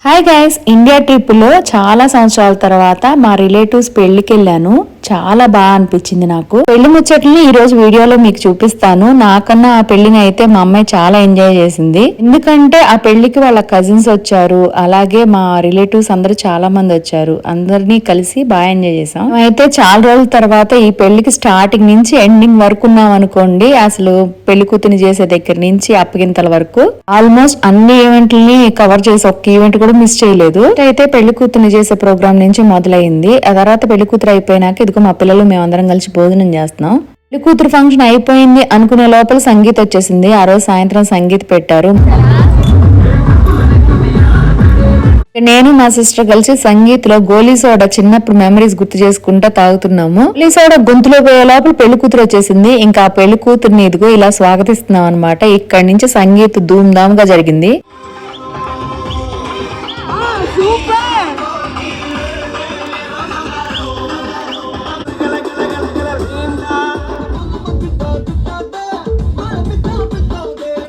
Hi guys, India trip లో చాలా సంవత్సరాల తర్వాత మా రిలేటివ్స్ పెళ్లికి వెళ్ళాను. చాలా బాగా అనిపించింది నాకు. పెళ్లి ముచ్చట్లని ఈ రోజు వీడియోలో మీకు చూపిస్తాను. నాకన్నా ఆ పెళ్లిని అయితే మా అమ్మాయి చాలా ఎంజాయ్ చేసింది. ఎందుకంటే ఆ పెళ్లికి వాళ్ళ కజిన్స్ వచ్చారు, అలాగే మా రిలేటివ్స్ అందరూ చాలా మంది వచ్చారు. అందరినీ కలిసి బాగా ఎంజాయ్ చేసాం. అయితే చాలా రోజుల తర్వాత ఈ పెళ్లికి స్టార్టింగ్ నుంచి ఎండింగ్ వరకు ఉన్నాం అనుకోండి. అసలు పెళ్లి కూతుని చేసే దగ్గర నుంచి అప్పగింతల వరకు ఆల్మోస్ట్ అన్ని ఈవెంట్లని కవర్ చేసి ఒక్క ఈవెంట్ కూడా మిస్ చేయలేదు. అయితే పెళ్లి కూతురు చేసే ప్రోగ్రామ్ నుంచి మొదలైంది. ఆ తర్వాత పెళ్లి కూతురు అయిపోయినాక ఇదిగో మా పిల్లలు మేమందరం కలిసి భోజనం చేస్తున్నాం. పెళ్లి కూతురు ఫంక్షన్ అయిపోయింది అనుకునే లోపల సంగీత్ వచ్చేసింది. ఆ రోజు సాయంత్రం సంగీత్ పెట్టారు. నేను మా సిస్టర్ కలిసి సంగీత్ లో గోలీ సోడా చిన్నప్పుడు మెమరీస్ గుర్తు చేసుకుంటా తాగుతున్నాము. గోలీ సోడా గొంతులో పోయే లోపల పెళ్లి కూతురు వచ్చేసింది. ఇంకా ఆ పెళ్లి కూతురుని ఇదిగో ఇలా స్వాగతిస్తున్నాం అనమాట. ఇక్కడి నుంచి సంగీత్ ధూమ్ధామ్ గా జరిగింది.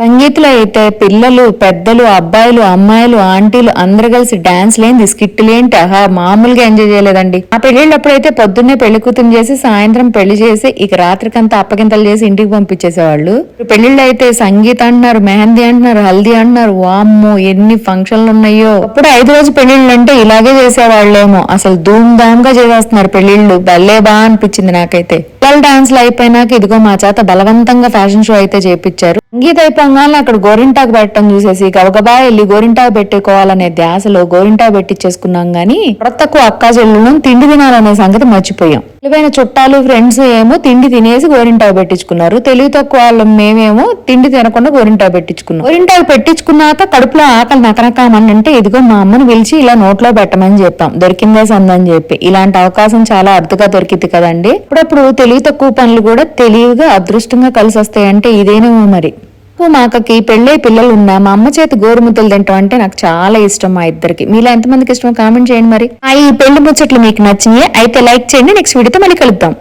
సంగీత్లో అయితే పిల్లలు, పెద్దలు, అబ్బాయిలు, అమ్మాయిలు, ఆంటీలు అందరు కలిసి డాన్స్ లేని, స్కిట్లు ఏంటి, మామూలుగా ఎంజాయ్ చేయలేదండి. ఆ పెళ్లిళ్ళప్పుడైతే పొద్దున్నే పెళ్లి కూతురు చేసి సాయంత్రం పెళ్లి చేసి ఇక రాత్రికంతా అప్పగింతలు చేసి ఇంటికి పంపించేసేవాళ్ళు. పెళ్లిళ్ళు అయితే సంగీత్ అంటున్నారు, మెహందీ అంటున్నారు, హల్దీ అంటున్నారు. వామ్మో ఎన్ని ఫంక్షన్లు ఉన్నాయో. అప్పుడు 5 రోజు పెళ్లిళ్ళు అంటే ఇలాగే చేసేవాళ్ళేమో. అసలు ధూమ్ ధామ్ గా చేసేస్తున్నారు పెళ్లిళ్ళు. భలే బాగా అనిపించింది నాకైతే. పిల్లల డాన్స్లు అయిపోయినాక ఇదిగో మా చేత బలవంతంగా ఫ్యాషన్ షో అయితే చేపించారు. సంగీత అయిపోగానే అక్కడ గోరింటాకు పెట్టడం చూసేసి గబగబా వెళ్ళి గోరింటాకు పెట్టుకోవాలనే ధ్యాసలో గోరింటాకు పెట్టించేసుకున్నాం గానీ కొత్తకు అక్కా చెల్లెలను తిండి తినాలనే సంగతి మర్చిపోయాం. తెలివైన చుట్టాలు, ఫ్రెండ్స్ ఏమో తిండి తినేసి గోరింటాకు పెట్టించుకున్నారు. తెలివి తక్కువ వాళ్ళం మేమేమో తిండి తినకుండా గోరింటాకు పెట్టించుకున్నాం. గోరింటాకు పెట్టించుకున్నాక కడుపులో ఆకలి నకనకామనంటే ఇదిగో మా అమ్మని పిలిచి ఇలా నోట్లో పెట్టమని చెప్పాం. దొరికిందే సందని చెప్పి. ఇలాంటి అవకాశం చాలా అరుదుగా దొరికింది కదండి. అప్పుడప్పుడు తెలివి తక్కువ పనులు కూడా తెలివిగా అదృష్టంగా కలిసి వస్తాయంటే ఇదేనేమో మరి. మా అక్కకి పెళ్ళై పిల్లలు ఉన్నా మా అమ్మ చేతి గోరుముద్దలు తింటాం అంటే నాకు చాలా ఇష్టం. మా ఇద్దరికి. మీలో ఎంతమందికి ఇష్టమో కామెంట్ చేయండి మరి. ఈ పెళ్లి ముచ్చట్లు మీకు నచ్చినాయి అయితే లైక్ చేయండి. నెక్స్ట్ వీడియోతో మళ్ళీ కలుద్దాం.